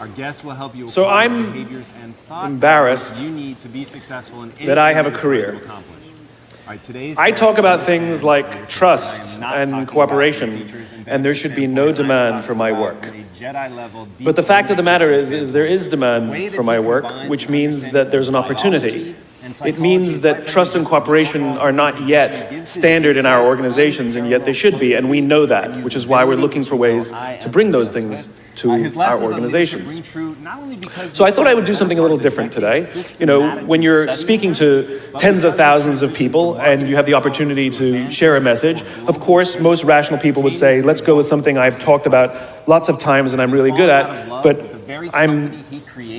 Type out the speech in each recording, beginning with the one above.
Our guests will help you So apply I'm the behaviors and thought embarrassed patterns you need to be successful in that I have a anything you're career. trying to accomplish. All right, today's I guest talk about understands things like leadership. I trust am not and talking cooperation, about the features and and there should be no benefits standpoint. I'm demand for my talking work. about from a Jedi-level, But the deep fact of the matter system is there is standpoint. The way demand that for my he work, combines which an means understanding that there's an of opportunity. biology and It psychology means that right trust and beneath cooperation overall are not yet gives his standard in our insights organizations, and yet they should be, and we know that, which is why we're looking for ways to bring those things to His our lessons on leadership organizations. ring true not only because So he I thought I would started do something a little different today. decades You know, when you're systematically speaking studying to them, but tens of because thousands this of transition people from and you have the marketing opportunity consulting to share a message, of course, most rational people would say, let's go with something I've talked about lots of times and I'm really good at, but I'm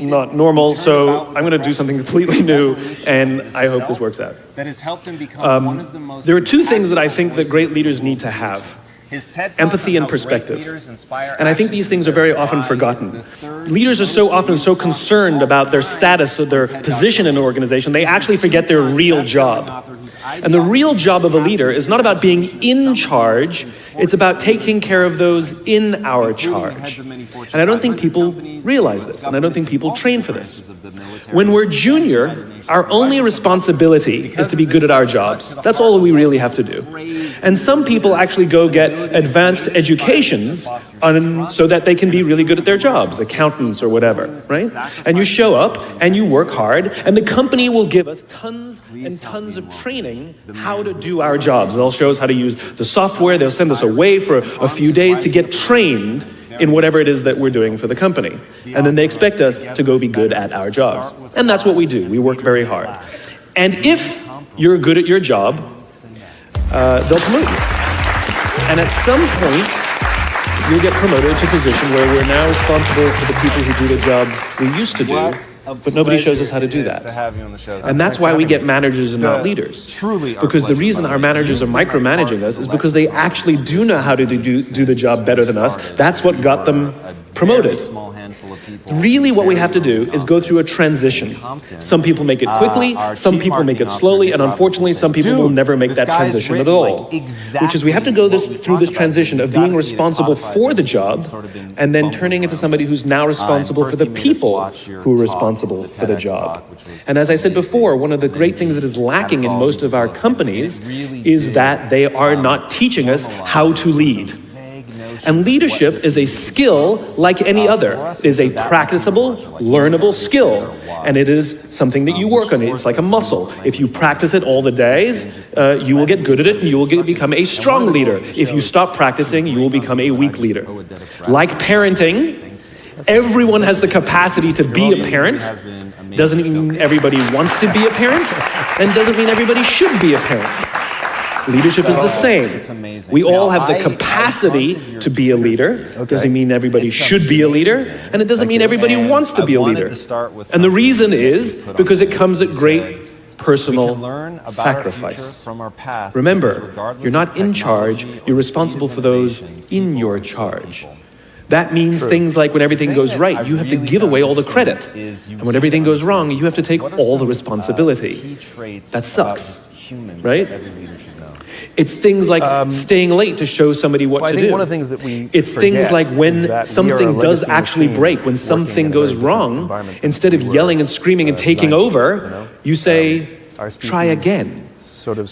not normal, so I'm going to do something completely new, and I hope this works out. that has helped him become one of the most There are two things that I think that impactful great voices leaders in need to world have. leadership. His TED Talk Empathy on and how great perspective. leaders inspire And I think action these in things are their very often body is forgotten. the third Leaders are so most often so reviewed topic concerned of about their all time status or their on TED.com. position in an organization, they He's the actually forget their two-time real best-selling job. author whose And the real ideology job of a has leader is not about being in charge, it's about taking care of those in our charge. And I don't think people realize this, and I don't think people train for this. When we're junior, our only responsibility is to be good at our jobs. That's all we really have to do. And some people actually go get advanced educations so that they can be really good at their jobs, accountants or whatever, right? And you show up and you work hard, and the company will give us tons and tons of training how to do our jobs. They'll show us how to use the software, they'll send us away for a few days to get trained in whatever it is that we're doing for the company. And then they expect us to go be good at our jobs. And that's what we do. We work very hard. And if you're good at your job, they'll promote you. And at some point, you'll get promoted to a position where we're now responsible for the people who do the job we used to do, but nobody shows us how to do that. And that's why we get managers and not leaders. Because the reason our managers are micromanaging us is because they actually do know how to do the job better than us. That's what got them promoted. Really what we have to do is go through a transition. Some people make it quickly, some people make it slowly, and unfortunately some people will never make that transition at all. Which is we have to go through this transition of being responsible for the job and then turning into somebody who's now responsible for the people who are responsible for the job. And as I said before, one of the great things that is lacking in most of our companies is that they are not teaching us how to lead. And leadership is a skill like any other. It is a practicable, learnable skill. And it is something that you work on. It's like a muscle. If you practice it all the days, you will get good at it and you will become a strong leader. If you stop practicing, you will become a weak leader. Like parenting, everyone has the capacity to be a parent. Doesn't mean everybody wants to be a parent, and doesn't mean everybody should be a parent. Leadership is the same. We all have the capacity to be a leader. Doesn't mean everybody should be a leader, and it doesn't mean everybody wants to be a leader. And the reason is because it comes at great personal sacrifice. Remember, you're not in charge, you're responsible for those in your charge. That means things like when everything goes right, you have to give away all the credit. And when everything goes wrong, you have to take all the responsibility. That sucks, right? It's things like staying late to show somebody what to do. One of the things that we it's things like when something does actually break, when something goes wrong, instead of yelling and screaming and taking over, you say, try again.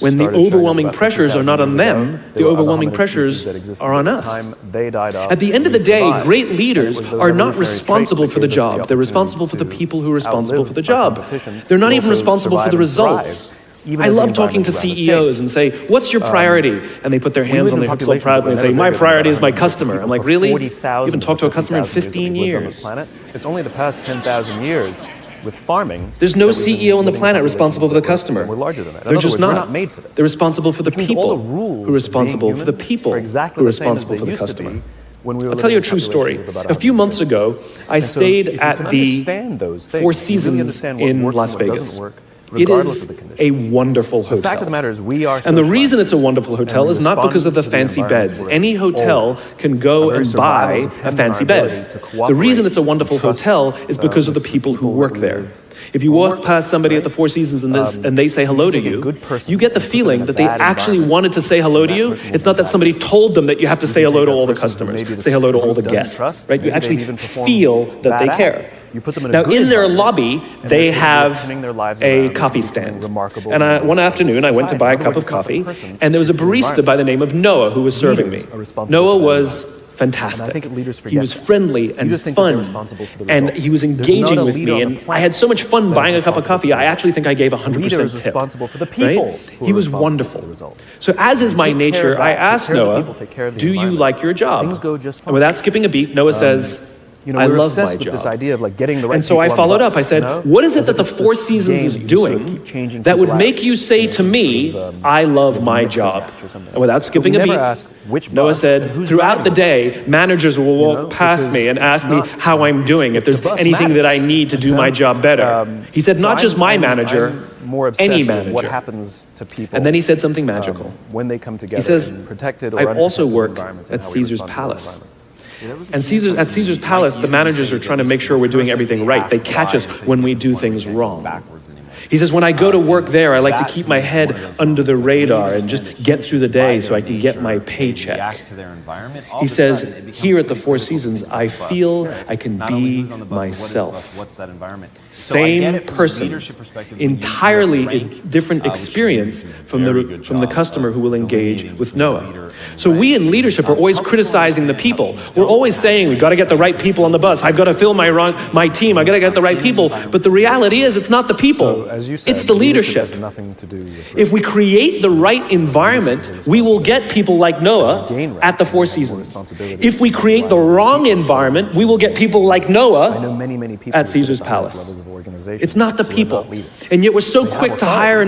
When the overwhelming pressures are not on them, the overwhelming pressures are on us. At the end of the day, great leaders are not responsible for the job. They're responsible for the people who are responsible for the job. They're not even responsible for the results. I love talking to CEOs and say, what's your priority? And they put their hands on their hips so proudly and say, my priority is my customer. I'm like, really? You haven't talked to a customer in 15 years. It's only the past 10,000 years with farming. There's no CEO on the planet responsible for the customer. We're larger than that. They're just not. We're not made for this. They're responsible for the people who are responsible for the people who are responsible for the customer. I'll tell you a true story. A few months ago, I stayed at the Four Seasons in Las Vegas. It is a wonderful hotel. The fact of the matter is we are and the reason it's a wonderful hotel is not because of the fancy beds. Any hotel can go and buy a fancy bed. The reason it's a wonderful hotel is because of the people who work there. If you walk past somebody at the Four Seasons and they say hello to you, you get the feeling that they actually wanted to say hello to you. It's not that somebody told them that you have to say hello to all the customers, say hello to all the guests, right? You actually feel that they care. Now, in their lobby, they have a coffee stand. And one afternoon, I went to buy a cup of coffee, and there was a barista by the name of Noah who was serving me. Noah was fantastic. He was friendly and fun, and he was engaging with me, and I had so much fun buying a cup of coffee, I actually think I gave 100% tip. Right? He was wonderful. So as is my nature, I asked Noah, do you like your job? And without skipping a beat, Noah says, I love my job. This idea of like getting the right and so I followed up. I said, what is it that the Four Seasons is doing that would make you say to me, I love my job? And without skipping a beat, Noah said, throughout the day, managers will walk past me and ask me how I'm doing, if there's anything that I need to do my job better. He said, not just my manager, any manager. What happens to people? And then he said something magical. When they come together. He says, in protected or I also unprotected work environments, at and how we Caesar's respond to those Palace. environments. And at Caesar's Palace, the managers are trying to make sure we're doing everything right. They catch us when we do things wrong. He says, when I go to work there, I like to keep my head under the radar and just get through the day so I can get my paycheck. He says, here at the Four Seasons, I feel I can be myself. Same person, entirely different experience from the customer who will engage with Noah. So we in leadership are always criticizing the people. We're always saying, we've got to get the right people on the bus. I've got to fill my team. I've got to get the right people. But the reality is, it's not the people. It's the leadership. If we create the right environment, we will get people like Noah at the Four Seasons. If we create the wrong environment, we will get people like Noah at Caesar's Palace. It's not the people. And yet we're so quick to hire